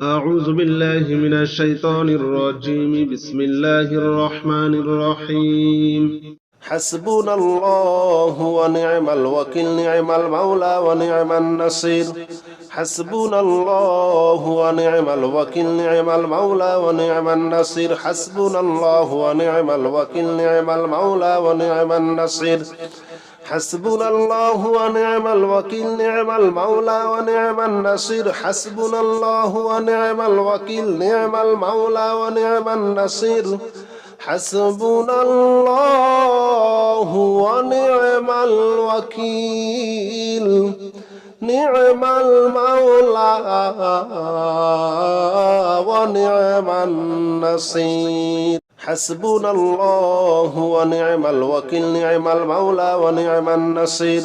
أعوذ بالله من الشيطان الرجيم. بسم الله الرحمن الرحيم. حسبنا الله ونعم الوكيل، نعم المولى ونعم النصير. حسبنا الله ونعم الوكيل، نعم المولى ونعم النصير. حسبنا الله ونعم الوكيل، نعم المولى ونعم النصير. حسبنا الله ونعم الوكيل، نعم المولى ونعم النصير. حسبنا الله ونعم الوكيل، نعم المولى ونعم النصير. حسبنا الله ونعم الوكيل، نعم المولى ونعم النصير. حسبنا الله ونعم الوكيل، نعم المولى ونعم النصير.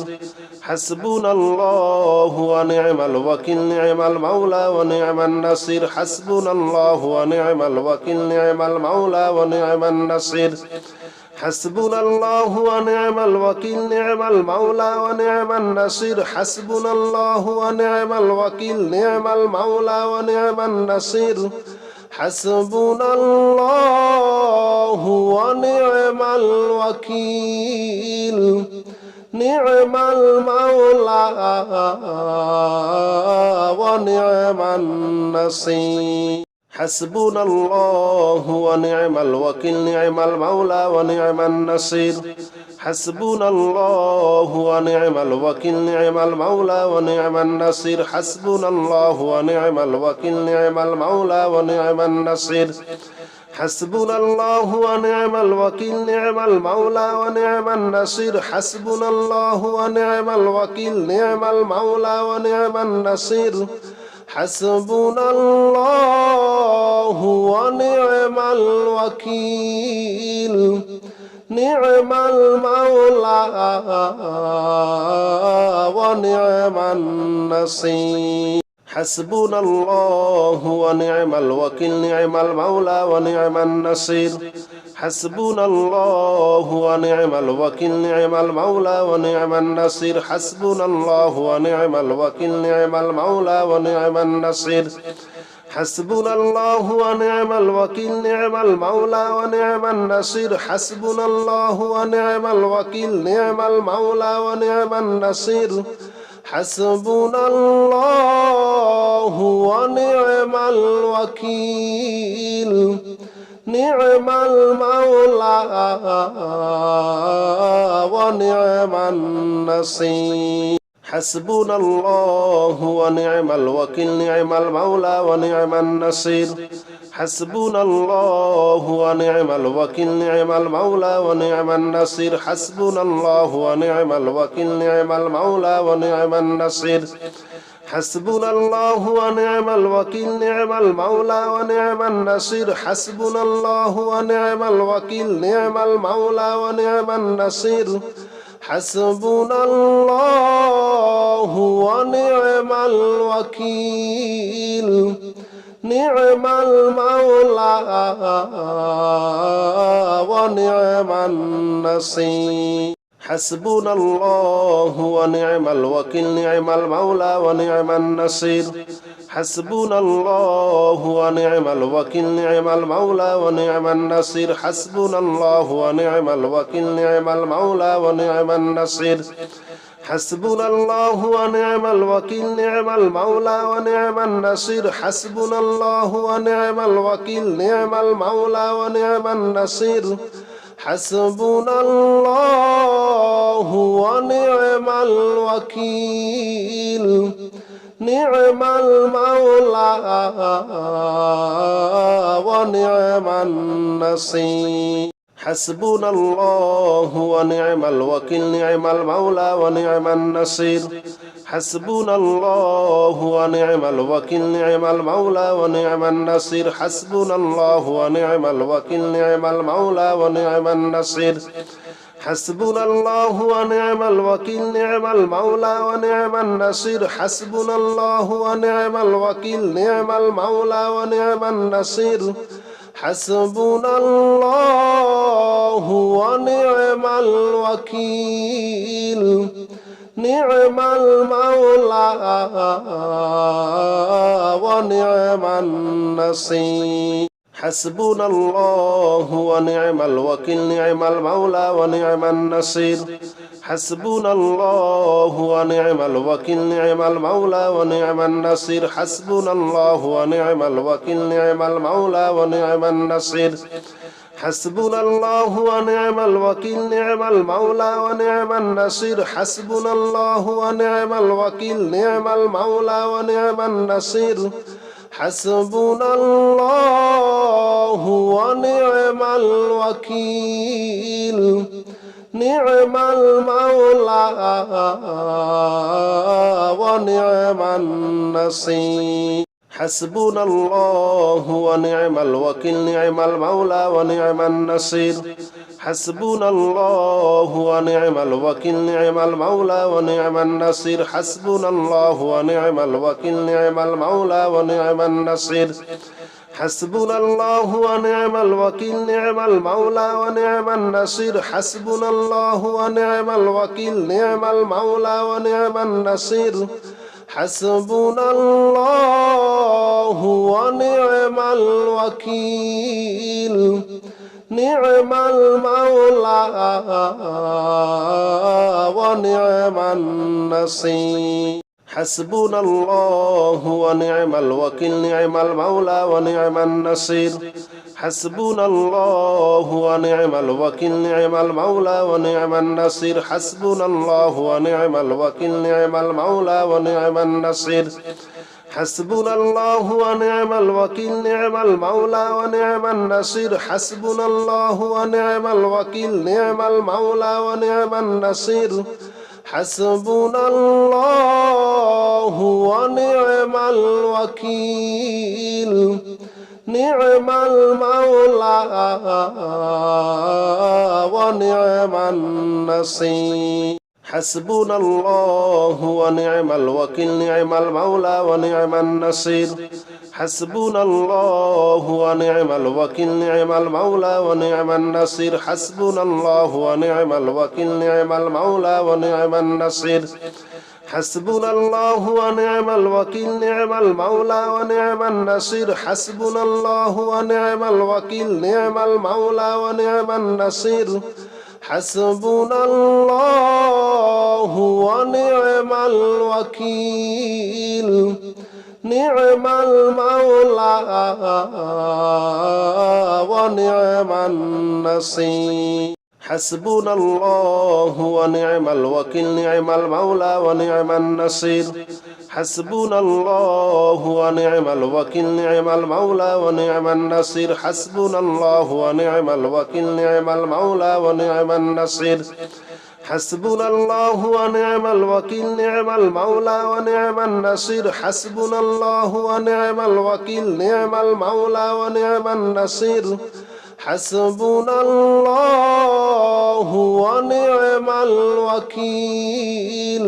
حسبنا الله ونعم الوكيل، نعم المولى ونعم النصير. حسبنا الله ونعم الوكيل، نعم المولى ونعم النصير. حسبنا الله ونعم الوكيل، نعم المولى ونعم النصير. حسبنا الله ونعم الوكيل، نعم المولى ونعم النصير. حسبنا الله ونعم الوكيل، نعم المولى ونعم النصير. حسبنا الله ونعم الوكيل، نعم المولى ونعم النصير. حسبنا الله ونعم الوكيل، نعم المولى ونعم النصير. حسبنا الله ونعم الوكيل، نعم المولى ونعم النصير. حسبنا الله ونعم الوكيل، نعم المولى ونعم النصير. حسبنا الله ونعم الوكيل، نعم المولى ونعم النصير. حسبنا الله ونعم الوكيل، نعم المولى ونعم النصير. حسبنا الله ونعم الوكيل، نعم المولى ونعم النصير. حسبنا الله ونعم الوكيل، نعم المولى ونعم النصير. حسبنا الله ونعم الوكيل، نعم المولى ونعم النصير. حسبنا الله ونعم الوكيل، نعم المولى ونعم النصير. حسبنا الله ونعم الوكيل، نعم المولى ونعم النصير. حسبنا الله ونعم الوكيل، نعم المولى ونعم النصير. حسبنا الله ونعم الوكيل، نعم المولى ونعم النصير. حسبنا الله ونعم الوكيل، نعم المولى ونعم النصير. حسبنا الله ونعم الوكيل، نعم المولى ونعم النصير. حسبنا الله ونعم الوكيل، نعم المولى ونعم النصير. حسبنا الله ونعم الوكيل، نعم المولى ونعم النصير. حسبنا الله ونعم الوكيل، نعم المولى ونعم النصير. حسبنا الله ونعم الوكيل، نعم المولى ونعم النصير. حسبنا الله ونعم الوكيل، نعم المولى ونعم النصير. حسبنا الله ونعم الوكيل، نعم المولى ونعم النصير. حسبنا الله ونعم الوكيل، نعم المولى ونعم النصير. حسبنا الله ونعم الوكيل، نعم المولى ونعم النصير. حسبنا الله ونعم الوكيل، نعم المولى ونعم النصير. حسبنا الله ونعم الوكيل، نعم المولى ونعم النصير. حسبنا الله ونعم الوكيل، نعم المولى ونعم النصير. حسبنا الله ونعم الوكيل، نعم المولى ونعم النصير. حسبنا الله ونعم الوكيل، نعم المولى ونعم النصير. حسبنا الله ونعم الوكيل، نعم المولى ونعم النصير. حسبنا الله ونعم الوكيل، نعم المولى ونعم النصير حسبنا الله ونعم الوكيل نعم المولى ونعم النصير حسبنا الله ونعم الوكيل نعم المولى ونعم النصير حسبنا الله ونعم الوكيل نعم المولى ونعم النصير حسبنا الله ونعم الوكيل نعم المولى ونعم النصير حسبنا الله ونعم الوكيل نعم المولى ونعم النصير حسبنا الله ونعم الوكيل نعم المولى ونعم النصير حسبنا الله ونعم الوكيل نعم المولى ونعم النصير حسبنا الله ونعم الوكيل نعم المولى ونعم النصير حسبنا الله ونعم الوكيل نعم المولى ونعم النصير حسبنا الله ونعم الوكيل نعم المولى ونعم النصير حسبنا الله ونعم الوكيل نعم المولى ونعم النصير حسبنا الله ونعم الوكيل نعم المولى ونعم النصير حسبنا الله ونعم الوكيل نعم المولى ونعم النصير حسبنا الله ونعم الوكيل نعم المولى ونعم النصير حسبنا الله ونعم الوكيل نعم المولى ونعم النصير حسبنا الله ونعم الوكيل نعم المولى ونعم النصير حسبنا الله ونعم الوكيل نعم المولى ونعم النصير حسبنا الله ونعم الوكيل نعم المولى ونعم النصير حسبنا الله ونعم الوكيل نعم المولى ونعم النصير حسبنا الله ونعم الوكيل نعم المولى ونعم النصير حسبنا الله ونعم الوكيل نعم المولى ونعم النصير حسبنا الله ونعم الوكيل نعم المولى ونعم النصير حسبنا الله ونعم الوكيل نعم المولى ونعم النصير حسبنا الله ونعم الوكيل نعم المولى ونعم النصير حسبنا الله ونعم الوكيل نعم المولى ونعم النصير حسبنا الله ونعم الوكيل نعم المولى ونعم النصير حسبنا الله ونعم الوكيل نعم المولى ونعم النصير حسبنا الله ونعم الوكيل نعم المولى ونعم النصير حسبنا الله ونعم الوكيل نعم المولى ونعم النصير حسبنا الله ونعم الوكيل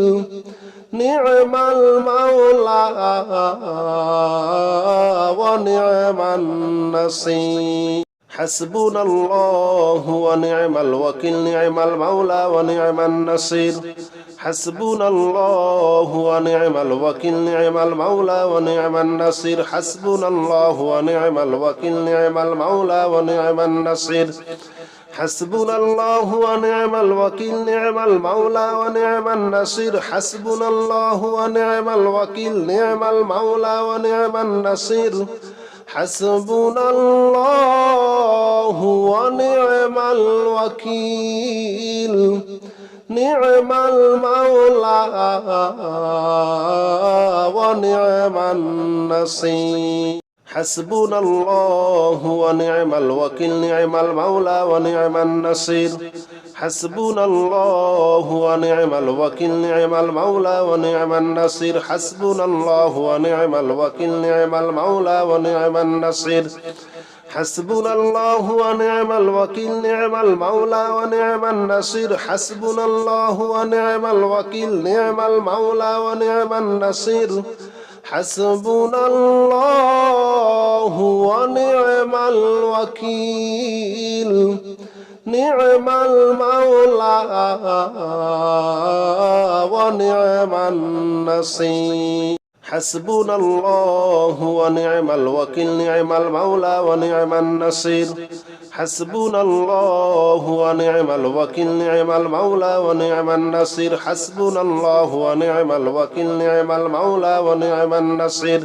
نعم المولى ونعم النصير حسبنا الله ونعم الوكيل نعم المولى ونعم النصير حسبنا الله ونعم الوكيل نعم المولى ونعم النصير حسبنا الله ونعم الوكيل نعم المولى ونعم النصير حسبنا الله ونعم الوكيل نعم المولى ونعم النصير حسبنا الله ونعم الوكيل نعم المولى ونعم النصير حسبنا الله ونعم الوكيل نعم المولى ونعم النصير حسبنا الله ونعم الوكيل نعم المولى ونعم النصير حسبنا الله ونعم الوكيل نعم المولى ونعم النصير حسبنا الله ونعم الوكيل نعم المولى ونعم النصير حسبنا الله ونعم الوكيل نعم المولى ونعم النصير حسبنا الله ونعم الوكيل نعم المولى ونعم النصير حسبنا الله ونعم الوكيل نعم المولى ونعم النصير حسبنا الله ونعم الوكيل نعم المولى ونعم النصير حسبنا الله ونعم الوكيل نعم المولى ونعم النصير حسبنا الله ونعم الوكيل نعم المولى ونعم النصير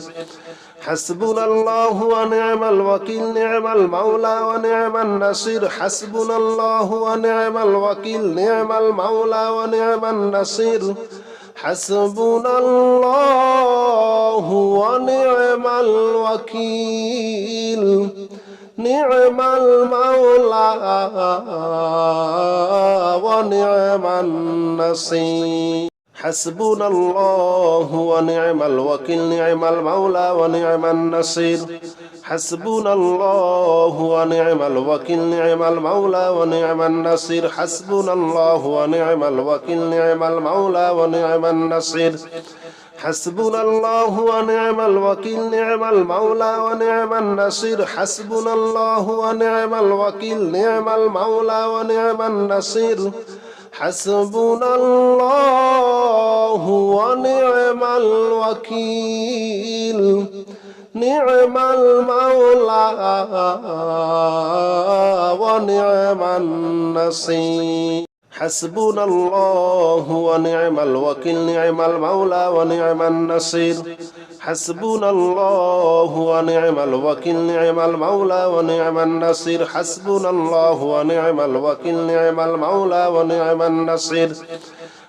حسبنا الله ونعم الوكيل نعم المولى ونعم النصير حسبنا الله ونعم الوكيل نعم المولى ونعم النصير حسبنا الله ونعم الوكيل نعم المولى ونعم النصير حسبنا الله ونعم الوكيل نعم المولى ونعم النصير حسبنا الله ونعم الوكيل نعم المولى ونعم النصير حسبنا الله ونعم الوكيل نعم المولى ونعم النصير حسبنا الله ونعم الوكيل نعم المولى ونعم النصير حسبنا الله ونعم الوكيل نعم المولى ونعم النصير حسبنا الله ونعم الوكيل نعم المولى ونعم النصير حسبنا الله ونعم الوكيل نعم المولى ونعم النصير حسبنا الله ونعم الوكيل نعم المولى ونعم النصير حسبنا الله ونعم الوكيل نعم المولى ونعم النصير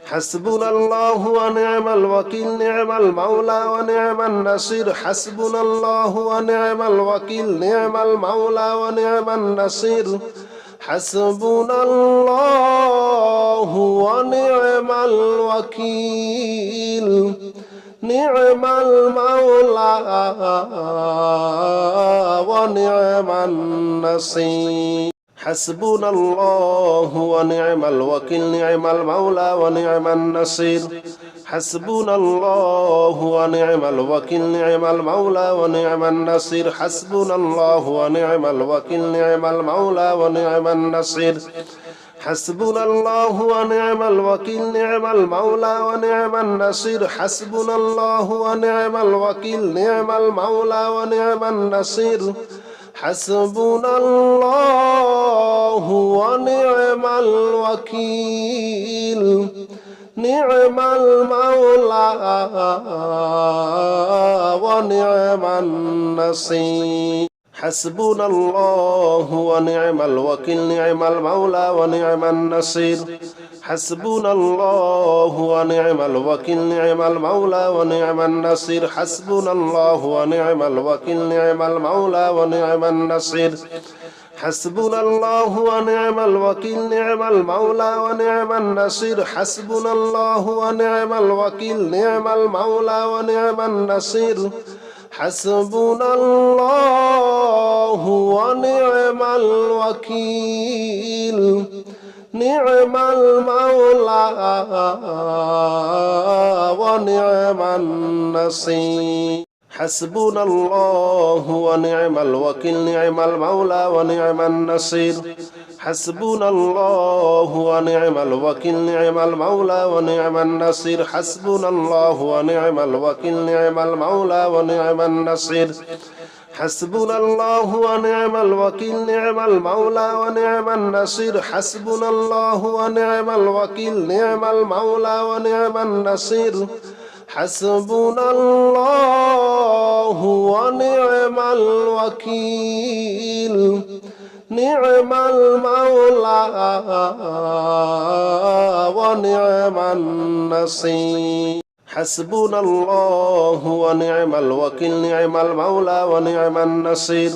حسبنا الله ونعم الوكيل نعم المولى ونعم النصير حسبنا الله ونعم الوكيل نعم المولى ونعم النصير حسبنا الله ونعم الوكيل نعم المولى ونعم النصير حسبنا الله ونعم الوكيل نعم المولى ونعم النصير حسبنا الله ونعم الوكيل نعم المولى ونعم النصير حسبنا الله ونعم الوكيل نعم المولى ونعم النصير حسبنا الله ونعم الوكيل نعم المولى ونعم النصير حسبنا الله ونعم الوكيل نعم المولى ونعم النصير حسبنا الله ونعم الوكيل نعم المولى ونعم النصير حسبنا الله ونعم الوكيل نعم المولى ونعم النصير حسبنا الله ونعم الوكيل نعم المولى ونعم النصير حسبنا الله ونعم الوكيل نعم المولى ونعم النصير حسبنا الله ونعم الوكيل نعم المولى ونعم النصير حسبنا الله ونعم الوكيل نعم المولى ونعم النصير حسبنا الله ونعم الوكيل نعم المولى ونعم النصير حسبنا الله ونعم الوكيل نعم المولى ونعم النصير حسبنا الله ونعم الوكيل نعم المولى ونعم النصير حسبنا الله ونعم الوكيل نعم المولى ونعم النصير حسبنا الله ونعم الوكيل نعم المولى ونعم النصير حسبنا الله ونعم الوكيل نعم المولى ونعم النصير حسبنا الله ونعم الوكيل نعم المولى ونعم النصير حسبنا الله ونعم الوكيل نعم المولى ونعم النصير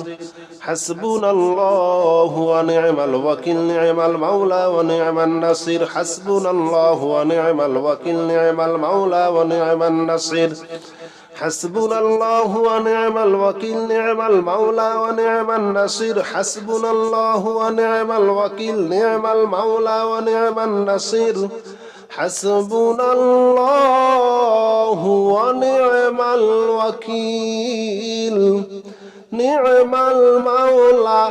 حسبنا الله ونعم الوكيل نعم المولى ونعم النصير حسبنا الله ونعم الوكيل نعم المولى ونعم النصير حسبنا الله ونعم الوكيل نعم المولى ونعم النصير حسبنا الله ونعم الوكيل نعم المولى ونعم النصير حسبنا الله ونعم الوكيل نعم المولى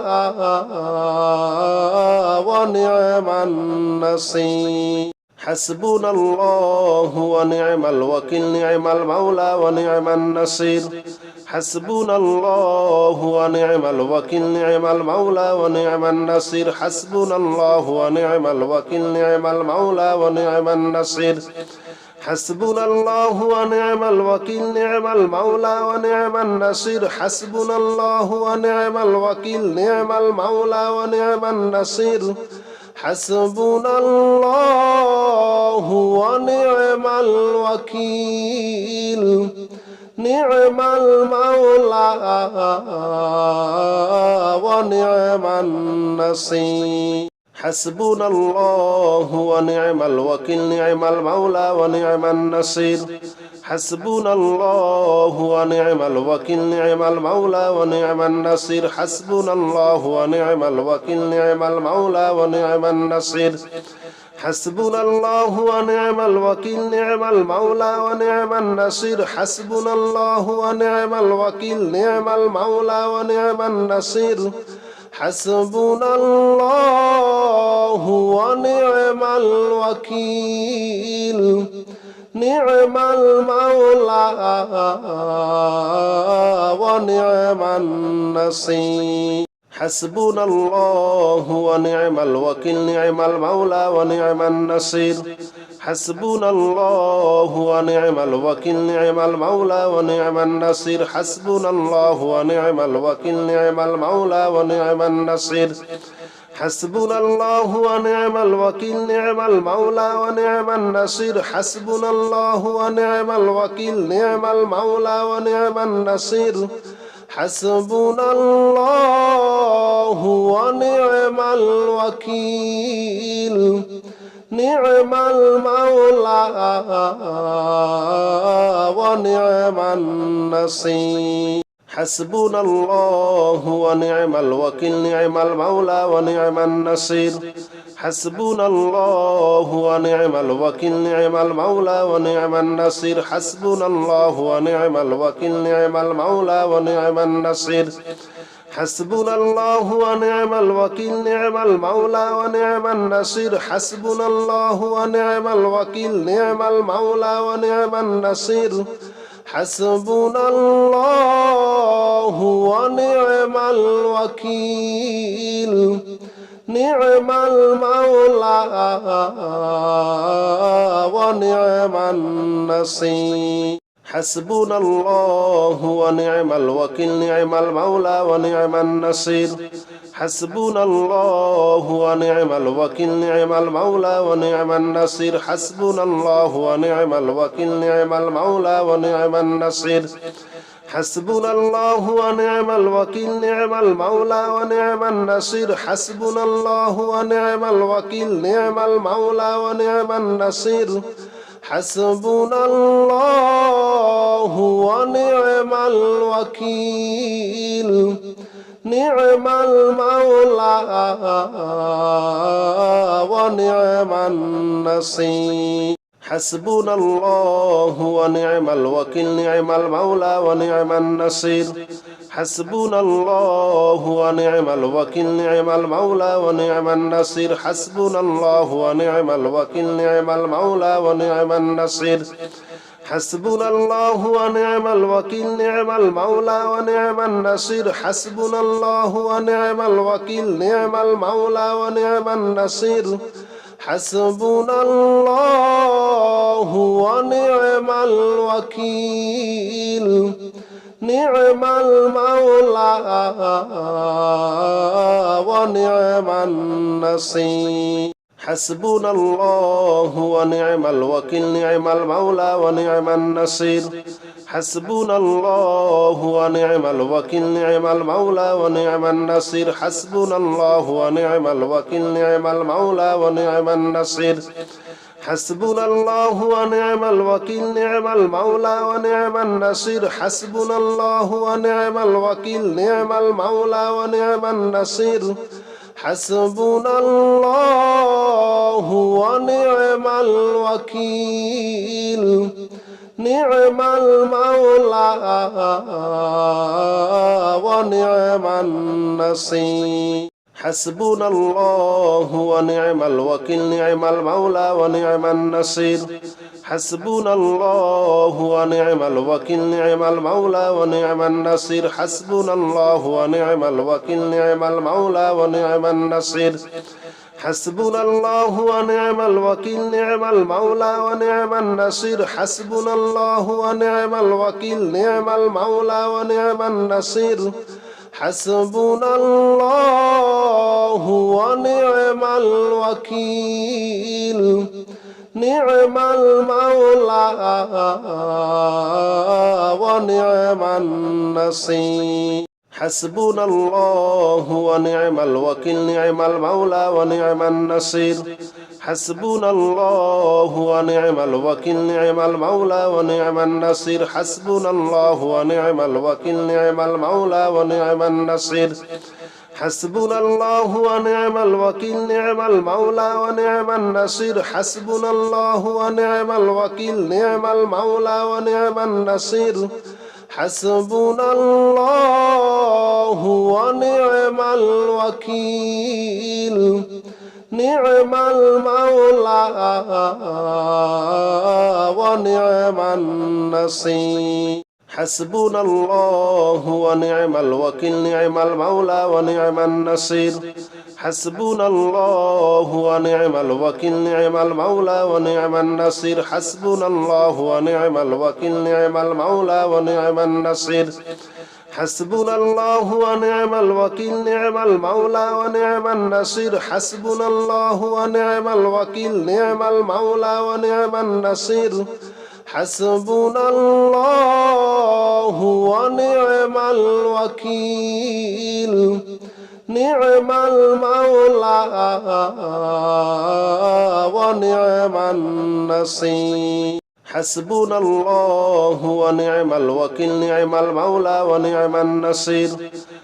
ونعم النصير حسبنا الله ونعم الوكيل نعم المولى ونعم النصير حسبنا الله ونعم الوكيل نعم المولى ونعم النصير حسبنا الله ونعم الوكيل نعم المولى ونعم النصير حسبنا الله ونعم الوكيل نعم المولى ونعم النصير حسبنا الله ونعم الوكيل نعم المولى ونعم النصير حسبنا الله ونعم الوكيل نعم المولى ونعم النصير حسبنا الله ونعم الوكيل نعم المولى ونعم النصير حسبنا الله ونعم الوكيل نعم المولى ونعم النصير حسبنا الله ونعم الوكيل نعم المولى ونعم النصير حسبنا الله ونعم الوكيل نعم المولى ونعم النصير حسبنا الله ونعم الوكيل نعم المولى ونعم النصير حسبنا الله ونعم الوكيل نعم المولى ونعم النصير حسبنا الله ونعم الوكيل نعم المولى ونعم النصير حسبنا الله ونعم الوكيل نعم المولى ونعم النصير حسبنا الله ونعم الوكيل نعم المولى ونعم النصير حسبنا الله ونعم الوكيل نعم المولى ونعم النصير حسبنا الله ونعم الوكيل نعم المولى ونعم النصير حسبنا الله ونعم الوكيل نعم المولى ونعم النصير حسبنا الله ونعم الوكيل نعم المولى ونعم النصير حسبنا الله ونعم الوكيل نعم المولى ونعم النصير حسبنا الله ونعم الوكيل نعم المولى ونعم النصير حسبنا الله ونعم الوكيل نعم المولى ونعم النصير حسبنا الله ونعم الوكيل نعم المولى ونعم النصير حسبنا الله ونعم الوكيل نعم المولى ونعم النصير حسبنا الله ونعم الوكيل نعم المولى ونعم النصير حسبنا الله ونعم الوكيل نعم المولى ونعم النصير حسبنا الله ونعم الوكيل نعم المولى ونعم النصير حسبنا الله ونعم الوكيل نعم المولى ونعم النصير حسبنا الله ونعم الوكيل نعم المولى ونعم النصير حسبنا الله ونعم الوكيل نعم المولى ونعم النصير حسبنا الله ونعم الوكيل نعم المولى ونعم النصير حسبنا الله ونعم الوكيل نعم المولى ونعم النصير حسبنا الله ونعم الوكيل نعم المولى ونعم النصير حسبنا الله ونعم الوكيل نعم المولى ونعم النصير حسبنا الله ونعم الوكيل نعم المولى ونعم النصير حسبنا الله ونعم الوكيل نعم المولى ونعم النصير حسبنا الله ونعم الوكيل نعم المولى ونعم النصير حسبنا الله ونعم الوكيل نعم المولى ونعم النصير حسبنا الله ونعم الوكيل نعم المولى ونعم النصير حسبنا الله ونعم الوكيل نعم المولى ونعم النصير حسبنا الله ونعم الوكيل نعم المولى ونعم النصير حسبنا الله ونعم الوكيل نعم المولى ونعم النصير حسبنا الله ونعم الوكيل نعم المولى ونعم النصير حسبنا الله ونعم الوكيل نعم المولى ونعم النصير حسبنا الله ونعم الوكيل نعم المولى ونعم النصير حسبنا الله ونعم الوكيل نعم المولى ونعم النصير حسبنا الله ونعم الوكيل نعم المولى ونعم النصير حسبنا الله ونعم الوكيل نعم المولى ونعم النصير حسبنا الله ونعم الوكيل نعم المولى ونعم النصير حسبنا الله ونعم الوكيل نعم المولى ونعم النصير حسبنا الله ونعم الوكيل نعم المولى ونعم النصير حسبنا الله ونعم الوكيل نعم المولى ونعم النصير حسبنا الله ونعم الوكيل نعم المولى ونعم النصير حسبنا الله ونعم الوكيل نعم المولى ونعم النصير حسبنا الله ونعم الوكيل نعم المولى ونعم النصير حسبنا الله ونعم الوكيل نعم المولى ونعم النصير حسبنا الله ونعم الوكيل نعم المولى ونعم النصير حسبنا الله ونعم الوكيل نعم المولى ونعم النصير حسبنا الله ونعم الوكيل نعم المولى ونعم النصير حسبنا الله ونعم الوكيل نعم المولى ونعم النصير حسبنا الله ونعم الوكيل نعم المولى ونعم النصير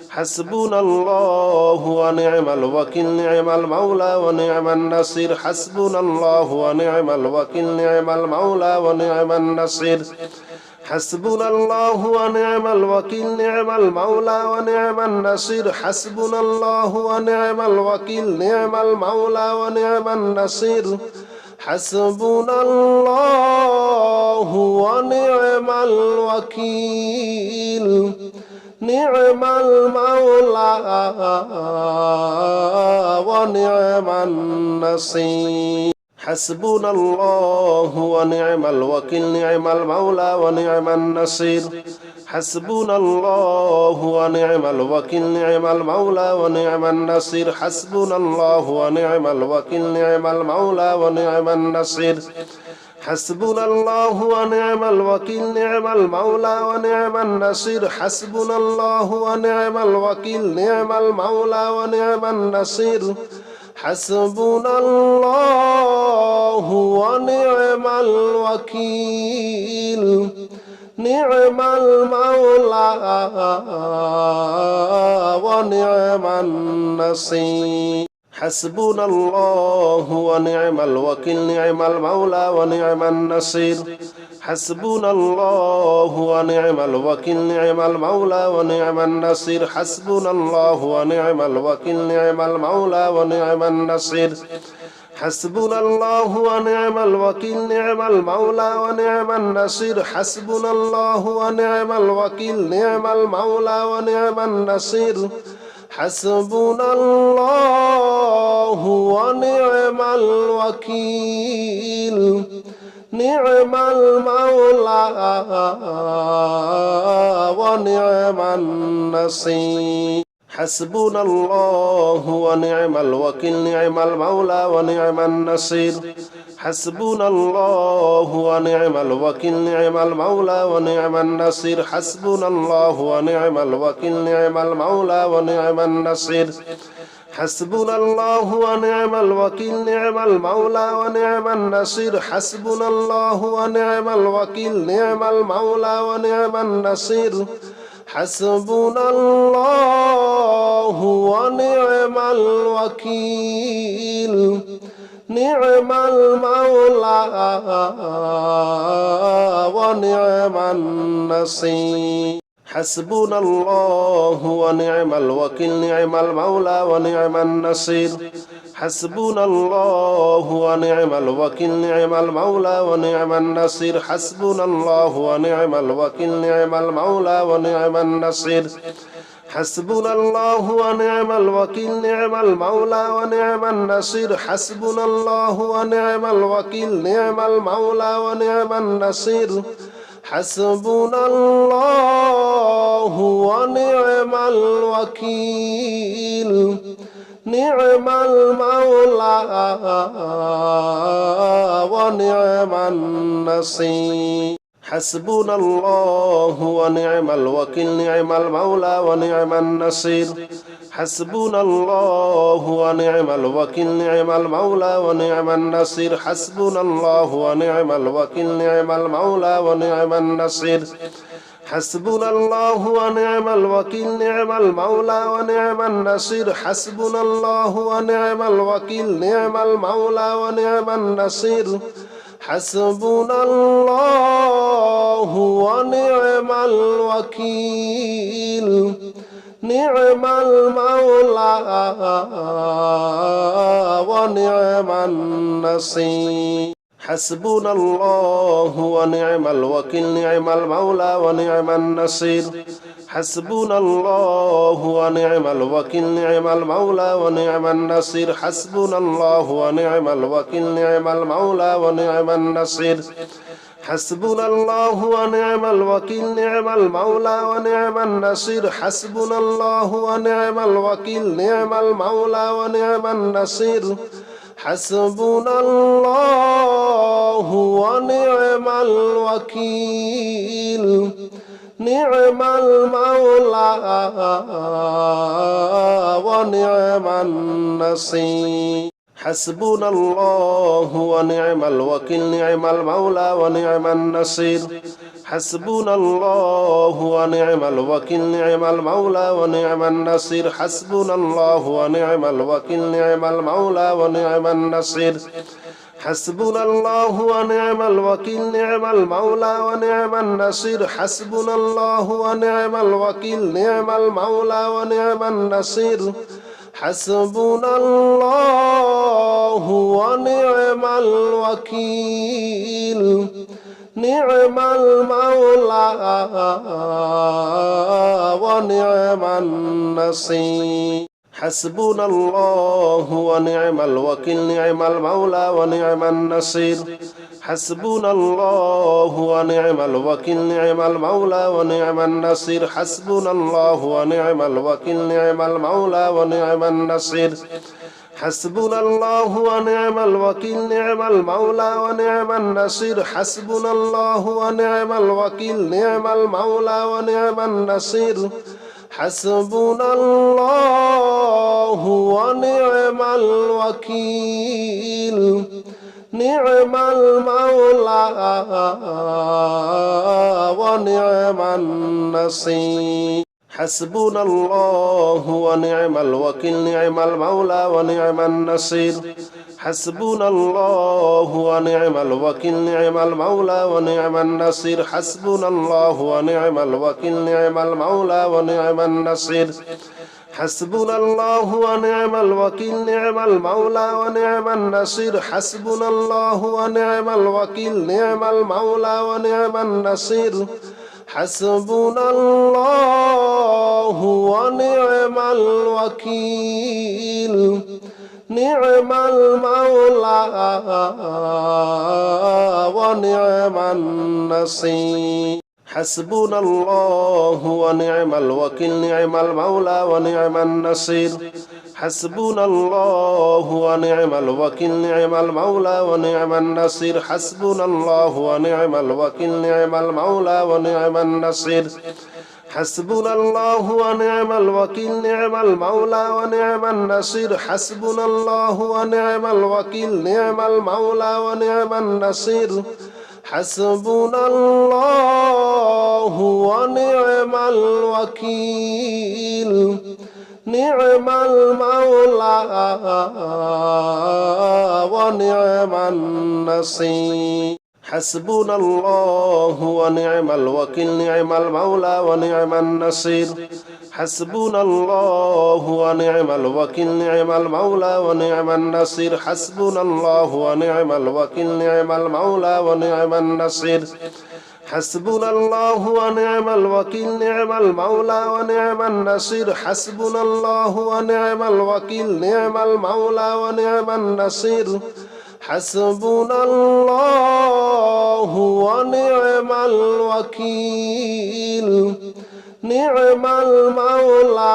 حسبنا الله ونعم الوكيل نعم المولى ونعم النصير حسبنا الله ونعم الوكيل نعم المولى ونعم النصير حسبنا الله ونعم الوكيل نعم المولى ونعم النصير حسبنا الله ونعم الوكيل نعم المولى ونعم النصير حسبنا الله ونعم الوكيل نعم المولى ونعم النصير حسبنا الله ونعم الوكيل نعم المولى ونعم النصير حسبنا الله ونعم الوكيل نعم المولى ونعم النصير حسبنا الله ونعم الوكيل نعم المولى ونعم النصير حسبنا الله ونعم الوكيل نعم المولى ونعم النصير حسبنا الله ونعم الوكيل نعم المولى ونعم النصير حسبنا الله ونعم الوكيل نعم المولى ونعم النصير حسبنا الله ونعم الوكيل نعم المولى ونعم النصير حسبنا الله ونعم الوكيل نعم المولى ونعم النصير حسبنا الله ونعم الوكيل نعم المولى ونعم النصير حسبنا الله ونعم الوكيل نعم المولى ونعم النصير حسبنا الله ونعم الوكيل نعم المولى ونعم النصير حسبنا الله ونعم الوكيل نعم المولى ونعم النصير حسبنا الله ونعم الوكيل نعم المولى ونعم النصير حسبنا الله ونعم الوكيل نعم المولى ونعم النصير حسبنا الله ونعم الوكيل نعم المولى ونعم النصير حسبنا الله ونعم الوكيل نعم المولى ونعم النصير حسبنا الله ونعم الوكيل نعم المولى ونعم النصير حسبنا الله ونعم الوكيل نعم المولى ونعم النصير حسبنا الله ونعم الوكيل نعم المولى ونعم النصير حسبنا الله ونعم الوكيل نعم المولى ونعم النصير حسبنا الله ونعم الوكيل نعم المولى ونعم النصير حسبنا الله ونعم الوكيل نعم المولى ونعم النصير حسبنا الله ونعم الوكيل نعم المولى ونعم النصير حسبنا الله ونعم الوكيل نعم المولى ونعم النصير حسبنا الله ونعم الوكيل نعم المولى ونعم النصير حسبنا الله ونعم الوكيل نعم المولى ونعم النصير حسبنا الله ونعم الوكيل نعم المولى ونعم النصير حسبنا الله ونعم الوكيل نعم المولى ونعم النصير حسبنا الله ونعم الوكيل نعم المولى ونعم النصير حسبنا الله ونعم الوكيل نعم المولى ونعم النصير حسبنا الله ونعم الوكيل نعم المولى ونعم النصير حسبنا الله ونعم الوكيل نعم المولى ونعم النصير حسبنا الله ونعم الوكيل نعم المولى ونعم النصير حسبنا الله ونعم الوكيل نعم المولى ونعم النصير حسبنا الله ونعم الوكيل نعم المولى ونعم النصير حسبنا الله ونعم الوكيل نعم المولى ونعم النصير حسبنا الله ونعم الوكيل نعم المولى ونعم النصير حسبنا الله ونعم الوكيل نعم المولى ونعم النصير حسبنا الله ونعم الوكيل نعم المولى ونعم النصير حسبنا الله ونعم الوكيل نعم المولى ونعم النصير حسبنا الله ونعم الوكيل نعم المولى ونعم النصير حسبنا الله ونعم الوكيل نعم المولى ونعم النصير حسبنا الله ونعم الوكيل نعم المولى ونعم النصير حسبنا الله ونعم الوكيل نعم المولى ونعم النصير حسبنا الله ونعم الوكيل نعم المولى ونعم النصير حسبنا الله ونعم الوكيل نعم المولى ونعم النصير حسبنا الله ونعم الوكيل نعم المولى ونعم النصير حسبنا الله ونعم الوكيل نعم المولى ونعم النصير حسبنا الله ونعم الوكيل نعم المولى ونعم النصير حسبنا الله ونعم الوكيل نعم المولى ونعم النصير حسبنا الله ونعم الوكيل نعم المولى ونعم النصير حسبنا الله ونعم الوكيل نعم المولى ونعم النصير حسبنا الله ونعم الوكيل نعم المولى ونعم النصير حسبنا الله ونعم الوكيل نعم المولى ونعم النصير حسبنا الله ونعم الوكيل نعم المولى ونعم النصير حسبنا الله ونعم الوكيل نعم المولى ونعم النصير حسبنا الله ونعم الوكيل نعم المولى ونعم النصير حسبنا الله ونعم الوكيل نعم المولى ونعم النصير حسبنا الله ونعم الوكيل نعم المولى ونعم النصير حسبنا الله ونعم الوكيل نعم المولى ونعم النصير حسبنا الله ونعم الوكيل نعم المولى ونعم النصير حسبنا الله ونعم الوكيل نعم المولى ونعم النصير حسبنا الله ونعم الوكيل نعم المولى ونعم النصير حسبنا الله ونعم الوكيل نعم المولى ونعم النصير حسبنا الله ونعم الوكيل نعم المولى ونعم النصير حسبنا الله ونعم الوكيل نعم المولى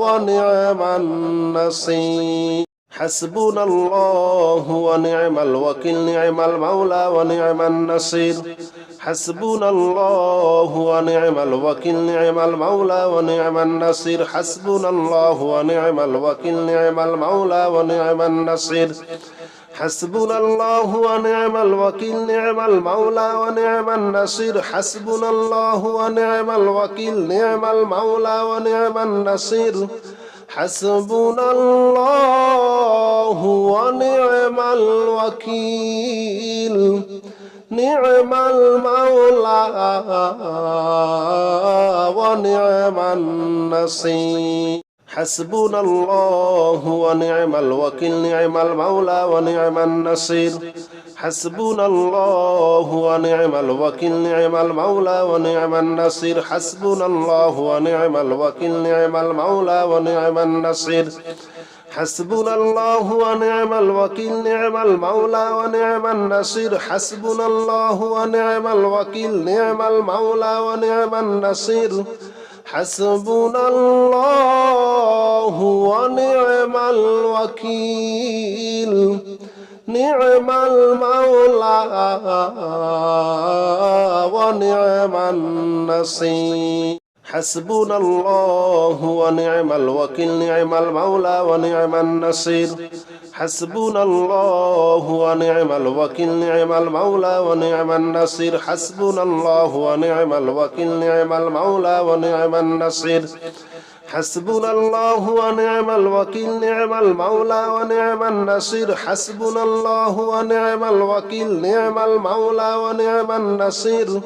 ونعم النصير حسبنا الله ونعم الوكيل نعم المولى ونعم النصير حسبنا الله ونعم الوكيل نعم المولى ونعم النصير حسبنا الله ونعم الوكيل نعم المولى ونعم النصير حسبنا الله ونعم الوكيل نعم المولى ونعم النصير حسبنا الله ونعم الوكيل نعم المولى ونعم النصير حسبنا الله ونعم الوكيل نعم المولى ونعم النصير حسبنا الله ونعم الوكيل نعم المولى ونعم النصير حسبنا الله ونعم الوكيل نعم المولى ونعم النصير حسبنا الله ونعم الوكيل نعم المولى ونعم النصير حسبنا الله ونعم الوكيل نعم المولى ونعم النصير حسبنا الله ونعم الوكيل نعم المولى ونعم النصير حسبنا الله ونعم الوكيل نعم المولى ونعم النصير حسبنا الله ونعم الوكيل نعم المولى ونعم النصير حسبنا الله ونعم الوكيل نعم المولى ونعم النصير حسبنا الله ونعم الوكيل نعم المولى ونعم النصير حسبنا الله ونعم الوكيل نعم المولى ونعم النصير حسبنا الله ونعم الوكيل نعم المولى ونعم النصير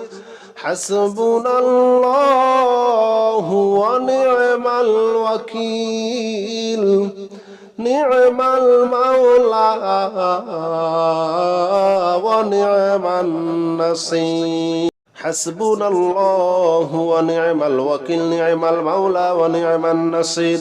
حسبنا الله ونعم الوكيل نعم المولى ونعم النصير حسبنا الله ونعم الوكيل نعم المولى ونعم النصير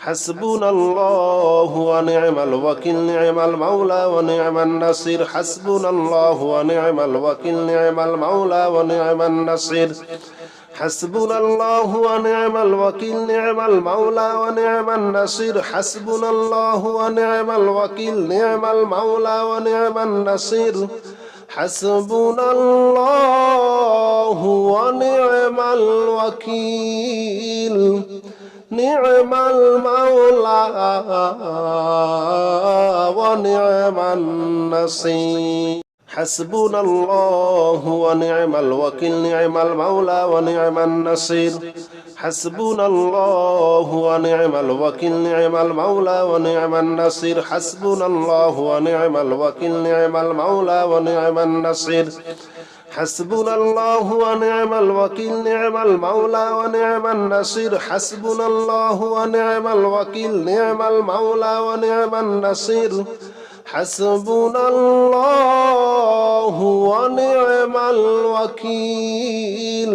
حسبنا الله ونعم الوكيل نعم المولى ونعم النصير حسبنا الله ونعم الوكيل نعم المولى ونعم النصير حسبنا الله ونعم الوكيل نعم المولى ونعم النصير حسبنا الله ونعم الوكيل نعم المولى ونعم النصير حسبنا الله ونعم الوكيل نعم المولى ونعم النصير حسبنا الله ونعم الوكيل نعم المولى ونعم النصير حسبنا الله ونعم الوكيل نعم المولى ونعم النصير حسبنا الله ونعم الوكيل نعم المولى ونعم النصير حسبنا الله ونعم الوكيل نعم المولى ونعم النصير حسبنا الله ونعم الوكيل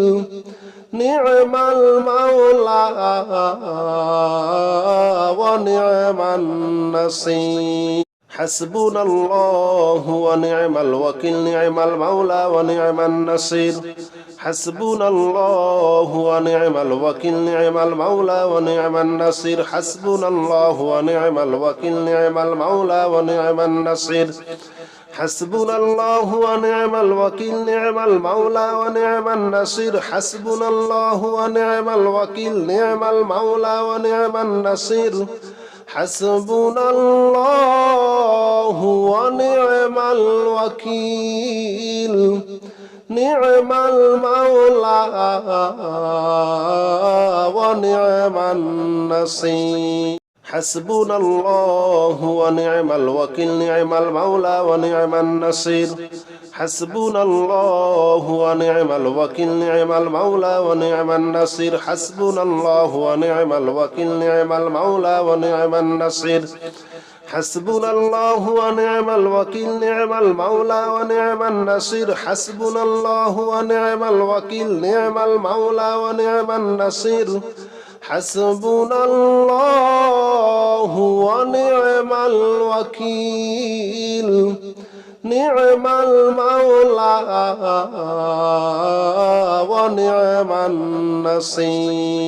نعم المولى ونعم النصير حسبنا الله ونعم الوكيل نعم المولى ونعم النصير حسبنا الله ونعم الوكيل نعم المولى ونعم النصير حسبنا الله ونعم الوكيل نعم المولى ونعم النصير حسبنا الله ونعم الوكيل نعم المولى ونعم النصير حسبنا الله ونعم الوكيل نعم المولى ونعم النصير حسبنا الله ونعم الوكيل نعم المولى ونعم النصير حسبنا الله ونعم الوكيل نعم المولى ونعم النصير حسبنا الله ونعم الوكيل نعم المولى ونعم النصير حسبنا الله ونعم الوكيل نعم المولى ونعم النصير حسبنا الله ونعم الوكيل نعم المولى ونعم النصير حسبنا الله ونعم الوكيل نعم المولى ونعم النصير حسبنا الله ونعم الوكيل نعم المولى ونعم النصير حسبنا الله ونعم الوكيل نعم المولى ونعم النصير